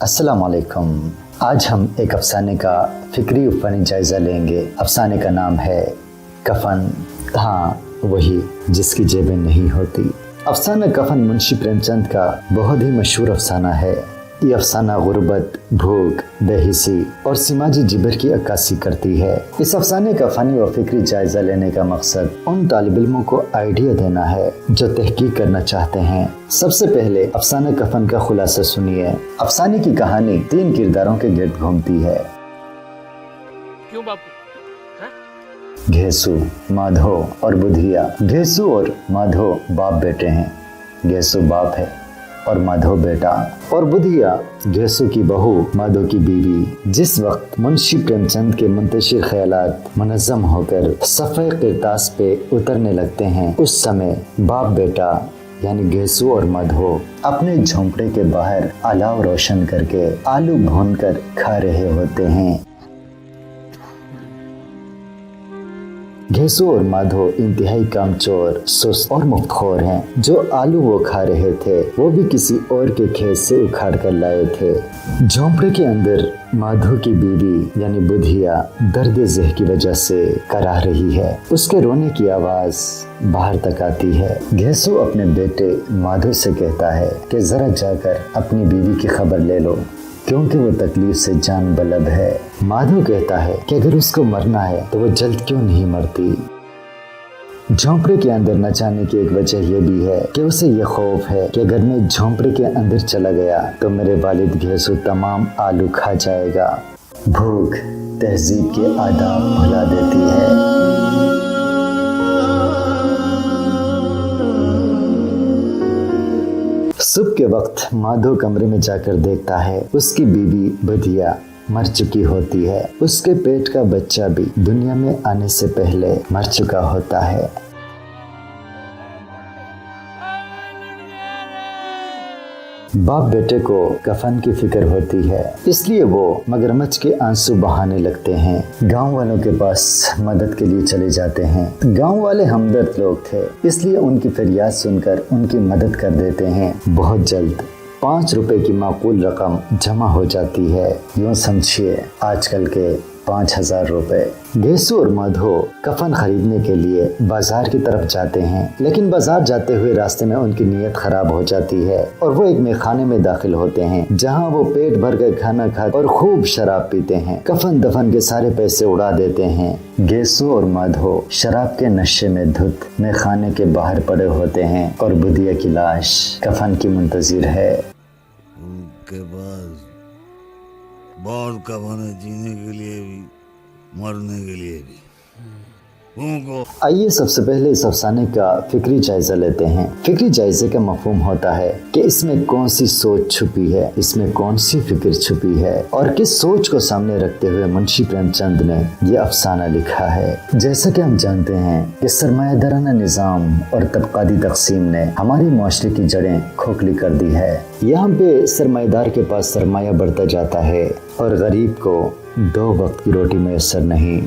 अस्सलाम वालेकुम। आज हम एक अफसाने का फिक्री फ़नी जायज़ा लेंगे। अफसाने का नाम है कफन। हाँ, वही जिसकी जेबें नहीं होती। अफसाना कफन मुंशी प्रेमचंद का बहुत ही मशहूर अफसाना है। ये अफसाना गुर्बत, भूख, बेहिसी और समाजी जिबर की अक्कासी करती है। इस अफसाने का फ़नी व फिक्री जायज़ा लेने का मकसद उन तालिब इल्मों को आइडिया देना है जो तहकीक करना चाहते हैं। सबसे पहले अफसाना कफन का खुलासा सुनिए। अफसाने की कहानी 3 किरदारों के गिर्द घूमती है। क्यों बापू? घेसू, माधो और बुधिया। घेसू और माधो बाप बेटे हैं। घेसू बाप है और माधो बेटा, और बुधिया घेसू की बहू, माधो की बीवी। जिस वक्त मुंशी प्रेमचंद के मुंतशिर ख्यालात मुनज़्ज़म होकर सफ़े किरतास पे उतरने लगते हैं, उस समय बाप बेटा यानी घेसू और माधो अपने झोंपड़े के बाहर अलाव रोशन करके आलू भूनकर खा रहे होते हैं। घेसू और माधो इंतहाई कामचोर, सुस्त और मुफ्तखोर हैं। जो आलू वो खा रहे थे वो भी किसी और के खेत से उखाड़ कर लाए थे। झोंपड़े के अंदर माधो की बीवी यानी बुधिया दर्द ज़ह की वजह से करा रही है। उसके रोने की आवाज बाहर तक आती है। घेसू अपने बेटे माधो से कहता है कि जरा जाकर अपनी बीवी की खबर ले लो क्योंकि वो तकलीफ से जान बलब है। माधो कहता है कि अगर उसको मरना है तो वो जल्द क्यों नहीं मरती। झोंपड़े के अंदर न जाने की एक वजह यह भी है कि उसे ये खौफ है कि अगर मैं झोंपड़े के अंदर चला गया तो मेरे वालिद घेसू तमाम आलू खा जाएगा। भूख तहजीब के आदाब भुला देती है। सुबह के वक्त माधो कमरे में जाकर देखता है उसकी बीवी बुधिया मर चुकी होती है। उसके पेट का बच्चा भी दुनिया में आने से पहले मर चुका होता है। बाप बेटे को कफन की फिक्र होती है, इसलिए वो मगरमच्छ के आंसू बहाने लगते हैं। गांव वालों के पास मदद के लिए चले जाते हैं। गांव वाले हमदर्द लोग थे, इसलिए उनकी फरियाद सुनकर उनकी मदद कर देते हैं। बहुत जल्द 5 रुपए की माकूल रकम जमा हो जाती है। यूँ समझिए आजकल के 5000 रुपए। घेसू और माधो कफन खरीदने के लिए बाजार की तरफ जाते हैं, लेकिन बाजार जाते हुए रास्ते में उनकी नीयत खराब हो जाती है और वो एक मेखाने में दाखिल होते हैं जहां वो पेट भर कर खाना खाते और खूब शराब पीते हैं। कफन दफन के सारे पैसे उड़ा देते हैं। घेसू और माधो शराब के नशे में धुत मेखाने के बाहर पड़े होते हैं और बुधिया की लाश कफन की मुंतजिर है। उनके बाद बहुत कफन है, जीने के लिए भी मरने के लिए भी। आइए सबसे पहले इस अफसाने का फिक्री जायजा लेते हैं। फिक्री जायजे का मफहूम होता है कि इसमें कौन सी सोच छुपी है, इसमें कौन सी फिक्र छुपी है और किस सोच को सामने रखते हुए मुंशी प्रेमचंद ने ये अफसाना लिखा है। जैसा कि हम जानते हैं कि सरमायादाराना निज़ाम और तबकाती तकसीम ने हमारी माशरे की जड़ें खोखली कर दी है। यहाँ पे सरमायादार के पास सरमाया बढ़ता जाता है और गरीब को 2 वक्त की रोटी मैसर नहीं।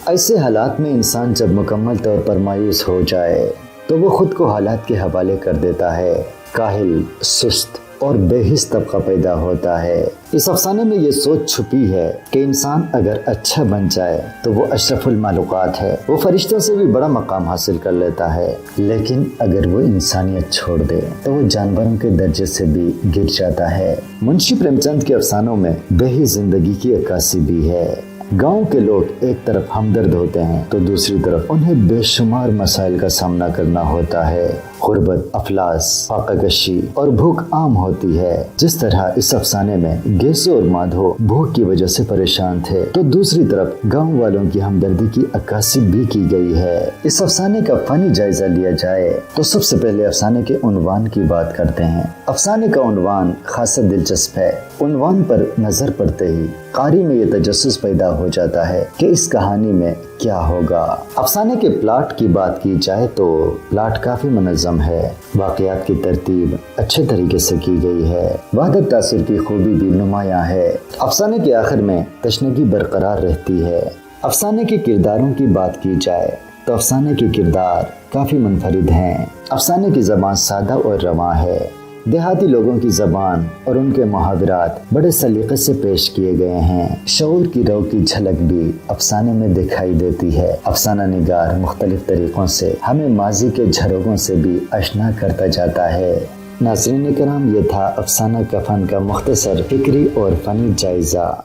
ऐसे हालात में इंसान जब मुकम्मल तौर पर मायूस हो जाए तो वो खुद को हालात के हवाले कर देता है। काहिल, सुस्त और बेहिस तबका पैदा होता है। इस अफसाने में ये सोच छुपी है कि इंसान अगर अच्छा बन जाए तो वो अशरफुल मालूकात है, वो फरिश्तों से भी बड़ा मकाम हासिल कर लेता है। लेकिन अगर वो इंसानियत छोड़ दे तो वो जानवरों के दर्जे से भी गिर जाता है। मुंशी प्रेमचंद के अफसानों में बेहिस जिंदगी की अक्कासी भी है। गांव के लोग एक तरफ हमदर्द होते हैं तो दूसरी तरफ उन्हें बेशुमार मसाइल का सामना करना होता है। गुर्बत, अफलास, फाकाकशी और भूख आम होती है। जिस तरह इस अफसाने में घेसू और माधो भूख की वजह से परेशान थे तो दूसरी तरफ गांव वालों की हमदर्दी की अक्कासी भी की गई है। इस अफसाने का फनी जायजा लिया जाए तो सबसे पहले अफसाने के उन्वान की बात करते हैं। अफसाने का उन्वान खासा दिलचस्प है। उन्वान पर नजर पड़ते ही कारी में ये तजस्सुस पैदा हो जाता है कि इस कहानी में क्या होगा। अफसाने के प्लाट की बात की जाए तो प्लाट काफी मुनज़्ज़म है। वाक़यात की तरतीब अच्छे तरीके से की गई है। वहदत तासुर की खूबी भी नुमायां है। अफसाने के आखिर में तशनगी बरकरार रहती है। अफसाने के किरदारों की बात की जाए तो अफसाने के किरदार काफी मुनफरिद हैं। अफसाने की ज़बान सादा और रवां है। دیہاتی لوگوں کی زبان اور ان کے محاورات بڑے سلیقے سے پیش کیے گئے ہیں۔ شعور کی رو کی جھلک بھی افسانے میں دکھائی دیتی ہے۔ افسانہ نگار مختلف طریقوں سے ہمیں ماضی کے جھروگوں سے بھی آشنا کرتا جاتا ہے۔ ناظرین کرام، یہ تھا افسانہ کفن کا مختصر فکری اور فنی جائزہ۔